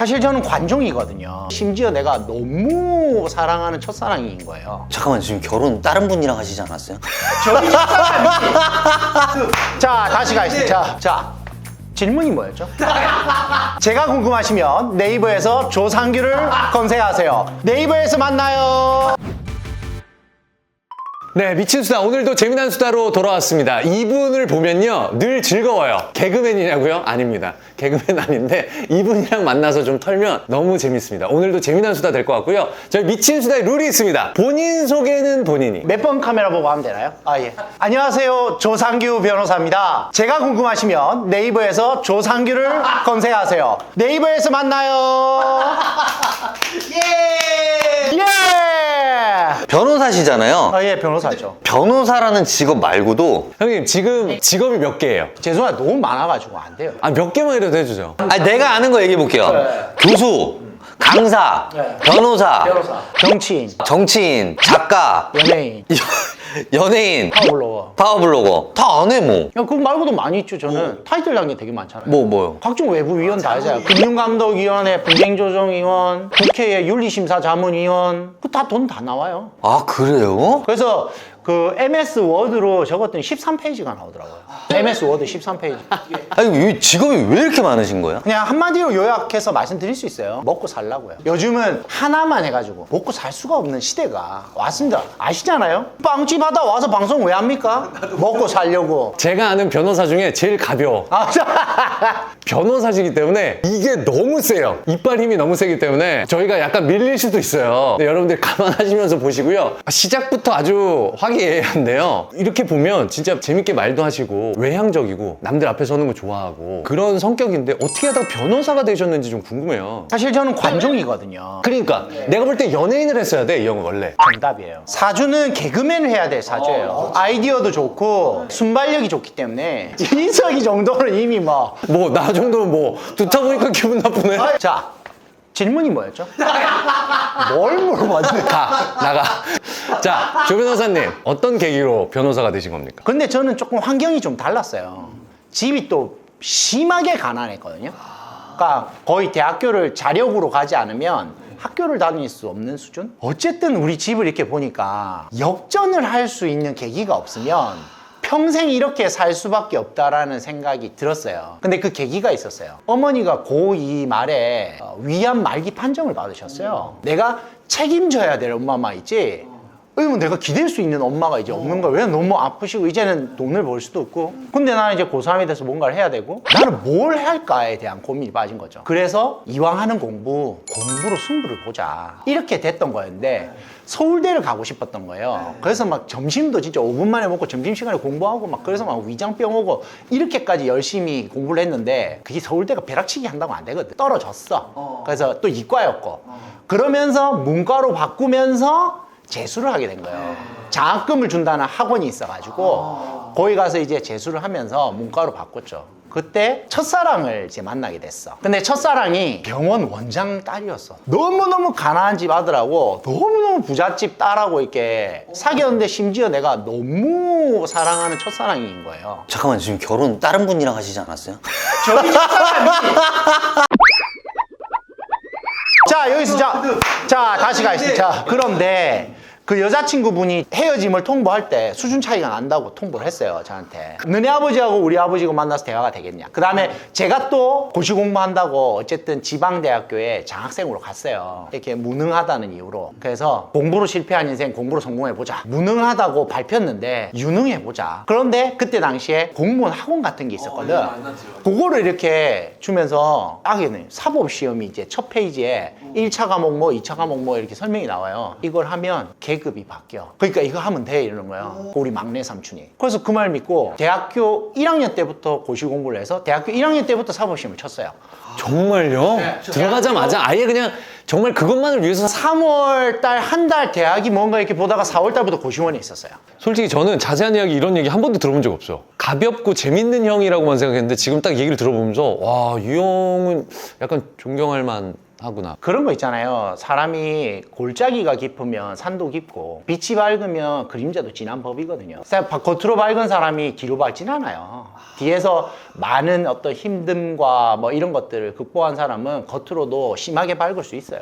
사실 저는 관종이거든요. 심지어 내가 너무 사랑하는 첫사랑인 거예요. 잠깐만, 지금 결혼 다른 분이랑 하시지 않았어요? 저기 첫사랑이. 자, 다시 가겠습니다. 자, 질문이 뭐였죠? 제가 궁금하시면 네이버에서 조상규를 검색하세요. 네이버에서 만나요. 네, 미친 수다. 오늘도 재미난 수다로 돌아왔습니다. 이분을 보면요, 늘 즐거워요. 개그맨이냐고요? 아닙니다. 개그맨 아닌데 이분이랑 만나서 좀 털면 너무 재밌습니다. 오늘도 재미난 수다 될 것 같고요. 저희 미친 수다의 룰이 있습니다. 본인 소개는 본인이. 몇 번 카메라 보고 하면 되나요? 아, 예. 안녕하세요. 조상규 변호사입니다. 제가 궁금하시면 네이버에서 조상규를 검색하세요. 네이버에서 만나요. 예! 예! 변호사시잖아요. 아, 예, 변호사죠. 변호사라는 직업 말고도 형님, 지금 직업이 몇 개예요? 죄송해요. 너무 많아가지고 안 돼요. 아, 몇 개만 이라도 해주죠. 내가 아는 거 얘기해 볼게요. 네. 교수, 강사, 네. 변호사, 정치인, 정치인, 작가, 연예인, 연예인, 파워블로거. 파워블로거 다 안 해 뭐. 그거 말고도 많이 있죠. 저는 타이틀 단 게 되게 많잖아요. 뭐요? 각종 외부위원 다 하잖아요. 금융감독위원회, 분쟁조정위원, 국회의 윤리심사자문위원, 그 다 돈 다 나와요. 아, 그래요? 그래서 그 MS 워드로 적었더니 13페이지가 나오더라고요. MS 워드 13페이지. 아니, 이 직업이 왜 이렇게 많으신 거예요? 그냥 한마디로 요약해서 말씀드릴 수 있어요. 먹고 살라고요. 요즘은 하나만 해가지고 먹고 살 수가 없는 시대가 왔습니다. 아시잖아요? 빵집 하다 와서 방송 왜 합니까? 먹고 살려고. 제가 아는 변호사 중에 제일 가벼워. 아, 변호사시기 때문에 이게 너무 세요. 이빨 힘이 너무 세기 때문에 저희가 약간 밀릴 수도 있어요. 근데 여러분들 감안하시면서 보시고요. 시작부터 아주 화기애애한데요. 이렇게 보면 진짜 재밌게 말도 하시고 외향적이고 남들 앞에 서는 거 좋아하고 그런 성격인데 어떻게 하다가 변호사가 되셨는지 좀 궁금해요. 사실 저는 관종이거든요. 그러니까 내가 볼 때 연예인을 했어야 돼, 이 형은 원래. 정답이에요. 사주는 개그맨을 해야 될 사주예요. 아이디어도 좋고 순발력이 좋기 때문에 이석이 정도는 이미 뭐. 뭐 나 정도면 뭐 듣다 보니까 기분 나쁘네. 자, 질문이 뭐였죠? 뭘 물어봤는데. 나가. 자, 조 변호사님, 어떤 계기로 변호사가 되신 겁니까? 근데 저는 조금 환경이 좀 달랐어요. 집이 또 심하게 가난했거든요. 그러니까 거의 대학교를 자력으로 가지 않으면 학교를 다닐 수 없는 수준? 어쨌든 우리 집을 이렇게 보니까 역전을 할 수 있는 계기가 없으면 평생 이렇게 살 수밖에 없다라는 생각이 들었어요. 근데 그 계기가 있었어요. 어머니가 고2 말에 위암 말기 판정을 받으셨어요. 내가 책임져야 될 엄마만 있지, 왜냐면 내가 기댈 수 있는 엄마가 이제 없는 거야. 왜 너무 아프시고 이제는 돈을 벌 수도 없고. 근데 나는 이제 고3이 돼서 뭔가를 해야 되고 나는 뭘 할까에 대한 고민이 빠진 거죠. 그래서 이왕 하는 공부로 승부를 보자, 이렇게 됐던 거였는데 서울대를 가고 싶었던 거예요. 그래서 막 점심도 진짜 5분 만에 먹고 점심시간에 공부하고 막, 그래서 막 위장병 오고 이렇게까지 열심히 공부를 했는데 그게 서울대가 벼락치기 한다고 안 되거든. 떨어졌어. 그래서 또 이과였고 그러면서 문과로 바꾸면서 재수를 하게 된 거예요. 장학금을 준다는 학원이 있어가지고 거기 가서 이제 재수를 하면서 문과로 바꿨죠. 그때 첫사랑을 이제 만나게 됐어. 근데 첫사랑이 병원 원장 딸이었어. 너무너무 가난한 집 아들하고 너무너무 부잣집 딸하고 이렇게 사귀었는데 심지어 내가 너무 사랑하는 첫사랑인 거예요. 잠깐만, 지금 결혼 다른 분이랑 하시지 않았어요? 저기 첫사랑이. 자, 여기서 자, 다시 가겠습니다. 자, 그런데 그 여자친구분이 헤어짐을 통보할 때 수준 차이가 난다고 통보를 했어요, 저한테. 너네 아버지하고 우리 아버지가 만나서 대화가 되겠냐. 그 다음에 제가 또 고시 공부한다고 어쨌든 지방대학교에 장학생으로 갔어요. 이렇게 무능하다는 이유로. 그래서 공부로 실패한 인생 공부로 성공해보자. 무능하다고 밝혔는데 유능해보자. 그런데 그때 당시에 공무원 학원 같은 게 있었거든. 그거를 이렇게 주면서 딱이네. 사법시험이 이제 첫 페이지에 1차 과목 뭐 2차 과목 뭐 이렇게 설명이 나와요. 이걸 하면 계급이 바뀌어. 그러니까 이거 하면 돼, 이러는 거예요. 우리 막내 삼촌이. 그래서 그 말 믿고 대학교 1학년 때부터 고시 공부를 해서 대학교 1학년 때부터 사법시험을 쳤어요. 정말요? 들어가자마자 아예 그냥 정말 그것만을 위해서 3월 달 한 달 대학이 뭔가 이렇게 보다가 4월 달부터 고시원에 있었어요. 솔직히 저는 자세한 이야기, 이런 얘기 한 번도 들어본 적 없어요. 가볍고 재밌는 형이라고만 생각했는데 지금 딱 얘기를 들어보면서 와, 이 형은 약간 존경할 만 하구나. 그런 거 있잖아요. 사람이 골짜기가 깊으면 산도 깊고 빛이 밝으면 그림자도 진한 법이거든요. 겉으로 밝은 사람이 뒤로 밝진 않아요. 뒤에서 많은 어떤 힘듦과 뭐 이런 것들을 극복한 사람은 겉으로도 심하게 밝을 수 있어요.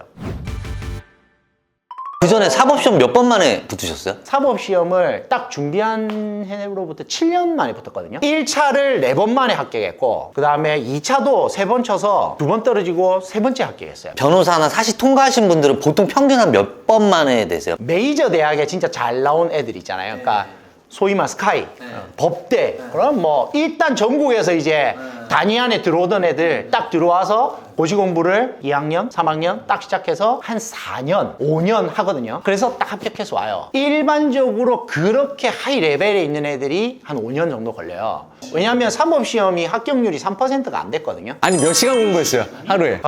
그 전에 사법시험 몇 번 만에 붙으셨어요? 사법시험을 딱 준비한 해로부터 7년 만에 붙었거든요. 1차를 4번 만에 합격했고 그 다음에 2차도 3번 쳐서 2번 떨어지고 3번째 합격했어요. 변호사나 사실 통과하신 분들은 보통 평균 한 몇 번 만에 되세요? 메이저 대학에 진짜 잘 나온 애들 있잖아요. 그러니까 소위 말 스카이, 법대. 그럼 뭐 일단 전국에서 이제 단위 안에 들어오던 애들 딱 들어와서 고시 공부를 2학년, 3학년 딱 시작해서 한 4년, 5년 하거든요. 그래서 딱 합격해서 와요. 일반적으로 그렇게 하이 레벨에 있는 애들이 한 5년 정도 걸려요. 왜냐하면 사법시험이 합격률이 3%가 안 됐거든요. 아니 몇 시간 공부했어요? 하루에?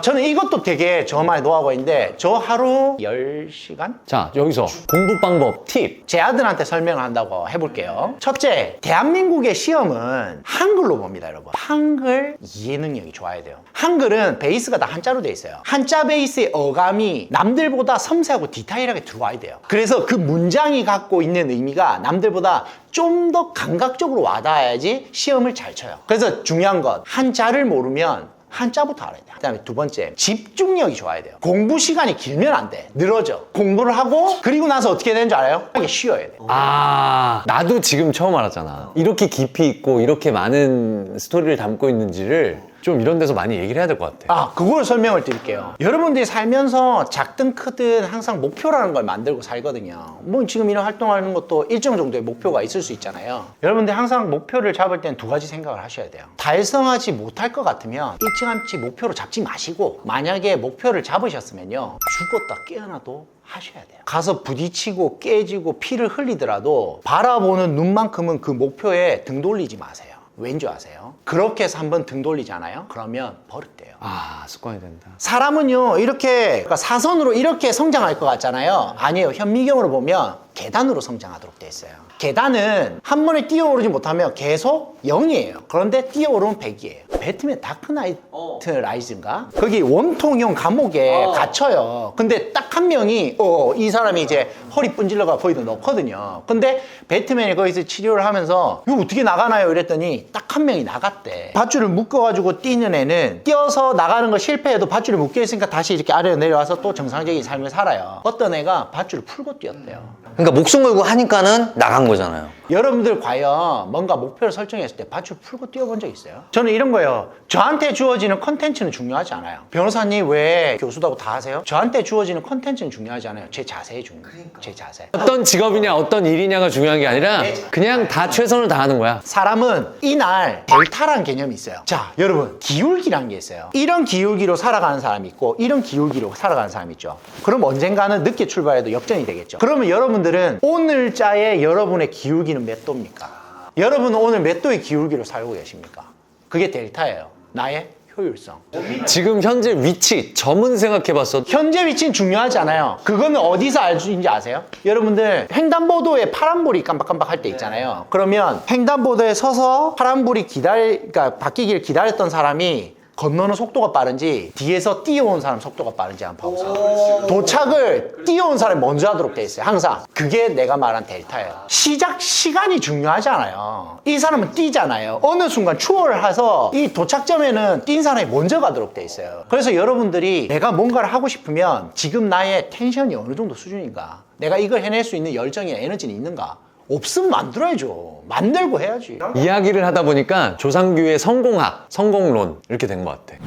저는 이것도 되게 저만의 노하우가 있는데 저 하루 10시간? 자 여기서 공부 방법 팁. 제 아들한테 설명을 한다고 해볼게요. 첫째, 대한민국의 시험은 한글로 봅니다, 여러분. 한글 이해 능력이 좋아야 돼요. 한글은 베이스가 다 한자로 돼 있어요. 한자 베이스의 어감이 남들보다 섬세하고 디테일하게 들어와야 돼요. 그래서 그 문장이 갖고 있는 의미가 남들보다 좀 더 감각적으로 와닿아야지 시험을 잘 쳐요. 그래서 중요한 건 한자를 모르면 한자부터 알아야 돼요. 그 다음에 두 번째, 집중력이 좋아야 돼요. 공부 시간이 길면 안 돼. 늘어져. 공부를 하고 그리고 나서 어떻게 되는 줄 알아요? 이게 쉬어야 돼. 아 나도 지금 처음 알았잖아. 이렇게 깊이 있고 이렇게 많은 스토리를 담고 있는지를 좀 이런 데서 많이 얘기를 해야 될 것 같아. 그걸 설명을 드릴게요. 여러분들이 살면서 작든 크든 항상 목표라는 걸 만들고 살거든요. 뭐 지금 이런 활동하는 것도 일정 정도의 목표가 있을 수 있잖아요. 여러분들 항상 목표를 잡을 땐 두 가지 생각을 하셔야 돼요. 달성하지 못할 것 같으면 일찌감치 목표로 잡지 마시고, 만약에 목표를 잡으셨으면요, 죽었다 깨어나도 하셔야 돼요. 가서 부딪히고 깨지고 피를 흘리더라도 바라보는 눈만큼은 그 목표에 등 돌리지 마세요. 왠지 아세요? 그렇게 해서 한번 등 돌리잖아요? 그러면 버릇돼요. 아 습관이 된다. 사람은요, 이렇게 그러니까 사선으로 이렇게 성장할 것 같잖아요. 아니에요. 현미경으로 보면 계단으로 성장하도록 돼 있어요. 계단은 한 번에 뛰어오르지 못하면 계속 0이에요. 그런데 뛰어오르면 100이에요. 배트맨 다크나이트 라이즈인가? 거기 원통형 감옥에 갇혀요. 근데 딱 한 명이 이 사람이 이제 허리 분질러가 거기다 넣거든요. 근데 배트맨이 거기서 치료를 하면서 이거 어떻게 나가나요? 이랬더니 딱 한 명이 나갔대. 밧줄을 묶어가지고 뛰는 애는 뛰어서 나가는 거 실패해도 밧줄이 묶여있으니까 다시 이렇게 아래로 내려와서 또 정상적인 삶을 살아요. 어떤 애가 밧줄을 풀고 뛰었대요. 그러니까 목숨 걸고 하니까는 나간 거잖아요. 여러분들 과연 뭔가 목표를 설정했을 때 밧줄 풀고 뛰어본 적 있어요? 저는 이런 거예요. 저한테 주어지는 컨텐츠는 중요하지 않아요. 변호사님 왜 교수다고 다 하세요? 저한테 주어지는 컨텐츠는 중요하지 않아요. 제 자세에 중요해요. 제 자세. 어떤 직업이냐 어떤 일이냐가 중요한 게 아니라 그냥 다 최선을 다하는 거야. 사람은 이날 델타라는 개념이 있어요. 자, 여러분, 기울기라는 게 있어요. 이런 기울기로 살아가는 사람이 있고 이런 기울기로 살아가는 사람이 있죠. 그럼 언젠가는 늦게 출발해도 역전이 되겠죠. 그러면 여러분들은 오늘자의 여러분의 기울기는 몇 도입니까? 여러분은 오늘 몇 도의 기울기로 살고 계십니까? 그게 델타예요. 나의 효율성. 지금 현재 위치 점은 생각해봤어. 현재 위치는 중요하지 않아요. 그거는 어디서 알 수 있는지 아세요? 여러분들 횡단보도에 파란불이 깜빡깜빡 할 때 있잖아요. 그러면 횡단보도에 서서 파란불이 그러니까 바뀌길 기다렸던 사람이 건너는 속도가 빠른지 뒤에서 뛰어온 사람 속도가 빠른지 한번 봐보세요. 도착을 뛰어온 사람이 먼저 하도록 돼 있어요. 항상. 그게 내가 말한 델타예요. 시작 시간이 중요하지 않아요. 이 사람은 뛰잖아요. 어느 순간 추월을 해서 이 도착점에는 뛴 사람이 먼저 가도록 돼 있어요. 그래서 여러분들이 내가 뭔가를 하고 싶으면 지금 나의 텐션이 어느 정도 수준인가, 내가 이걸 해낼 수 있는 열정이나 에너지는 있는가, 없으면 만들어야죠. 만들고 해야지. 이야기를 하다 보니까 조상규의 성공학, 성공론 이렇게 된 것 같아.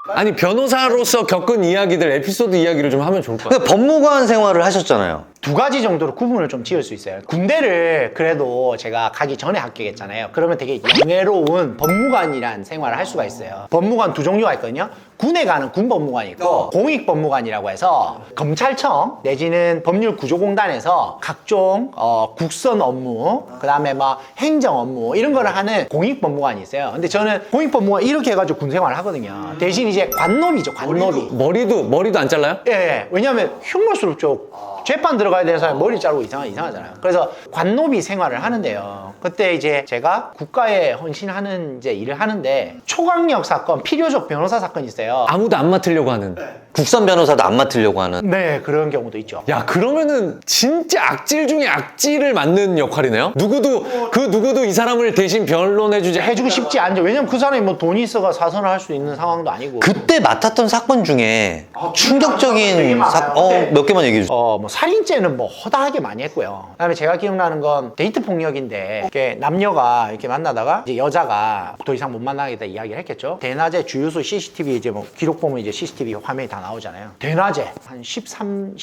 아니 변호사로서 겪은 이야기들, 에피소드 이야기를 좀 하면 좋을 것 같아. 그러니까 법무관 생활을 하셨잖아요. 두 가지 정도로 구분을 좀 지을 수 있어요. 군대를 그래도 제가 가기 전에 합격했잖아요. 그러면 되게 영예로운 법무관이란 생활을 할 수가 있어요. 법무관 두 종류가 있거든요. 군에 가는 군법무관이 있고 공익법무관이라고 해서 검찰청 내지는 법률구조공단에서 각종 국선 업무, 그 다음에 막 행정 업무 이런 거를 하는 공익법무관이 있어요. 근데 저는 공익법무관 이렇게 해가지고 군 생활을 하거든요. 대신 이제 관놈이죠, 관놈이. 머리도 안 잘라요? 예, 왜냐하면 흉물스럽죠. 재판 들어가야 되는 사람이 머리 자르고 이상하잖아요. 그래서 관노비 생활을 하는데요. 그때 이제 제가 국가에 헌신하는 이제 일을 하는데 초강력 사건, 필요적 변호사 사건이 있어요. 아무도 안 맡으려고 하는. 국선 변호사도 안 맡으려고 하는. 네, 그런 경우도 있죠. 야, 그러면은 진짜 악질 중에 악질을 맡는 역할이네요? 누구도 이 사람을 대신 변론해주지. 해주고 싶지 않죠. 왜냐면 그 사람이 뭐 돈이 있어가 사선을 할 수 있는 상황도 아니고. 그때 맡았던 사건 중에 되게 충격적인 많아요. 네. 몇 개만 얘기해 주세요. 뭐 살인죄는 뭐 허다하게 많이 했고요. 그다음에 제가 기억나는 건 데이트 폭력인데 이렇게 남녀가 이렇게 만나다가 이제 여자가 더 이상 못 만나겠다 이야기를 했겠죠. 대낮에 주유소 CCTV 이제 뭐 기록 보면 이제 CCTV 화면이 다 나오잖아요. 대낮에 한 13회,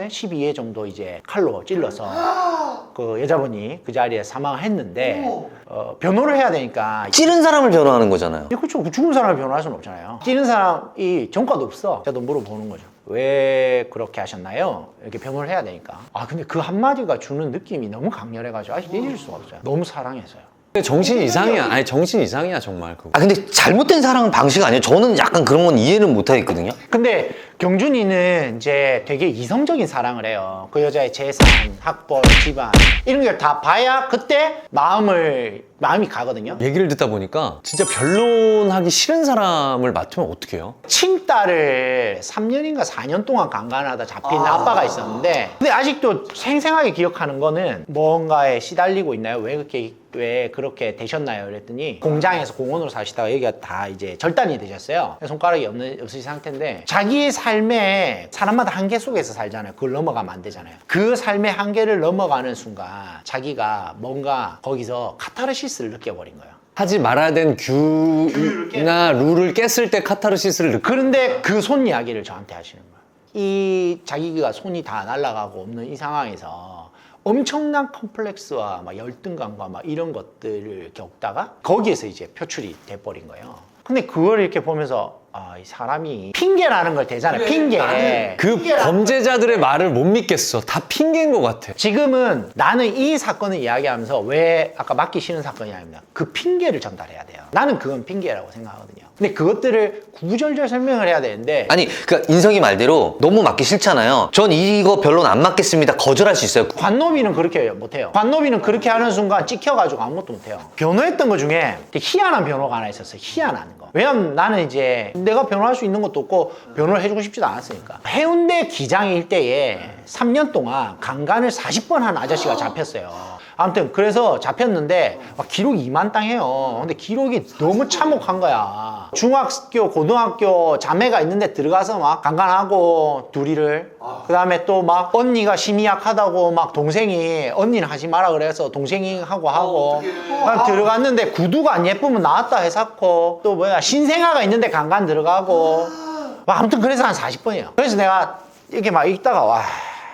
12회 정도 이제 칼로 찔러서 그 여자분이 그 자리에 사망을 했는데 변호를 해야 되니까. 찌른 사람을 변호하는 거잖아요. 그렇죠. 죽은 사람을 변호할 수는 없잖아요. 찌른 사람이 전과도 없어. 저도 물어보는 거죠. 왜 그렇게 하셨나요? 이렇게 변호를 해야 되니까. 근데 그 한마디가 주는 느낌이 너무 강렬해가지고 아직 잊을 수가 없어요. 너무 사랑해서요. 근데 정신 이상이야. 아니, 정신 이상이야, 정말. 그거. 근데 잘못된 사랑 방식 아니에요? 저는 약간 그런 건 이해는 못 하겠거든요. 근데 경준이는 이제 되게 이성적인 사랑을 해요. 그 여자의 재산, 학벌, 집안 이런 걸 다 봐야 그때 마음이 가거든요. 얘기를 듣다 보니까 진짜 변론하기 싫은 사람을 맡으면 어떡해요? 친딸을 3년인가 4년 동안 강간하다 잡힌 아빠가 있었는데 근데 아직도 생생하게 기억하는 거는 뭔가에 시달리고 있나요? 왜 그렇게 되셨나요? 그랬더니 공장에서 공원으로 사시다가 여기가 다 이제 절단이 되셨어요. 손가락이 없으신 상태인데 자기의 삶에 사람마다 한계 속에서 살잖아요. 그걸 넘어가면 안 되잖아요. 그 삶의 한계를 넘어가는 순간 자기가 뭔가 거기서 카타르시스를 느껴버린 거예요. 하지 말아야 된 규나 룰을 깼을 때 카타르시스를 느끼. 그런데 그 손 이야기를 저한테 하시는 거예요. 이 자기가 손이 다 날아가고 없는 이 상황에서 엄청난 컴플렉스와 막 열등감과 막 이런 것들을 겪다가 거기에서 이제 표출이 돼버린 거예요. 근데 그걸 이렇게 보면서 이 사람이 핑계라는 걸 대잖아요. 핑계. 그 범죄자들의 말을 못 믿겠어. 다 핑계인 것 같아. 지금은 나는 이 사건을 이야기하면서 왜 아까 맡기 싫은 사건이 아닙니다. 그 핑계를 전달해야 돼요. 나는 그건 핑계라고 생각하거든요. 근데 그것들을 구구절절 설명을 해야 되는데 아니, 그러니까 인석이 말대로 너무 맡기 싫잖아요. 전 이거 변론 안 맡겠습니다. 거절할 수 있어요. 관노비는 그렇게 못해요. 관노비는 그렇게 하는 순간 찍혀가지고 아무것도 못해요. 변호했던 것 중에 되게 희한한 변호가 하나 있었어요. 희한한 거. 왜냐면 나는 이제 내가 변호할 수 있는 것도 없고 변호를 해주고 싶지도 않았으니까. 해운대 기장 일대에 3년 동안 강간을 40번 한 아저씨가 잡혔어요. 아무튼 그래서 잡혔는데 기록이 이만땅해요. 근데 기록이 너무 참혹한 거야. 중학교, 고등학교 자매가 있는데 들어가서 막 강간하고 둘이를 그 다음에 또 막 언니가 심이 약하다고 막 동생이 언니는 하지 마라 그래서 동생이 하고 들어갔는데 구두가 안 예쁘면 나왔다 해사코 또 뭐야 신생아가 있는데 강간 들어가고 아무튼 그래서 한 40번이에요. 그래서 내가 이렇게 막 읽다가 와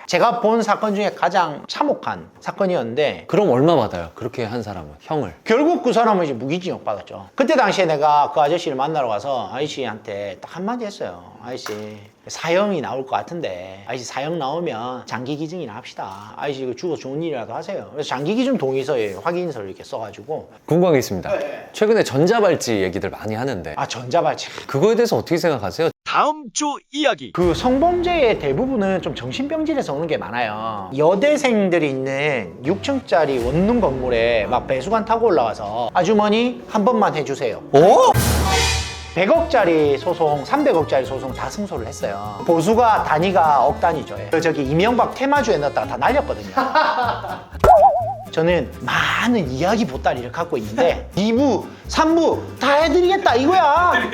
제가 본 사건 중에 가장 참혹한 사건이었는데 그럼 얼마 받아요? 그렇게 한 사람은 형을. 결국 그 사람은 이제 무기징역 받았죠. 그때 당시에 내가 그 아저씨를 만나러 가서 아저씨한테 딱 한마디 했어요. 아저씨 사형이 나올 것 같은데 아저씨 사형 나오면 장기기증이나 합시다. 아저씨 이거 죽어 좋은 일이라도 하세요. 그래서 장기기증 동의서에 확인서를 이렇게 써가지고 궁금한 게 있습니다. 최근에 전자발찌 얘기들 많이 하는데 전자발찌 그거에 대해서 어떻게 생각하세요? 다음 주 이야기. 그 성범죄의 대부분은 좀 정신병질에서 오는 게 많아요. 여대생들이 있는 6층짜리 원룸 건물에 막 배수관 타고 올라와서 아주머니 한 번만 해주세요. 100억짜리 소송, 300억짜리 소송 다 승소를 했어요. 보수가 단위가 억 단위죠. 저기 이명박 테마주에 넣었다가 다 날렸거든요. 저는 많은 이야기 보따리를 갖고 있는데 2부, 3부 다 해드리겠다 이거야.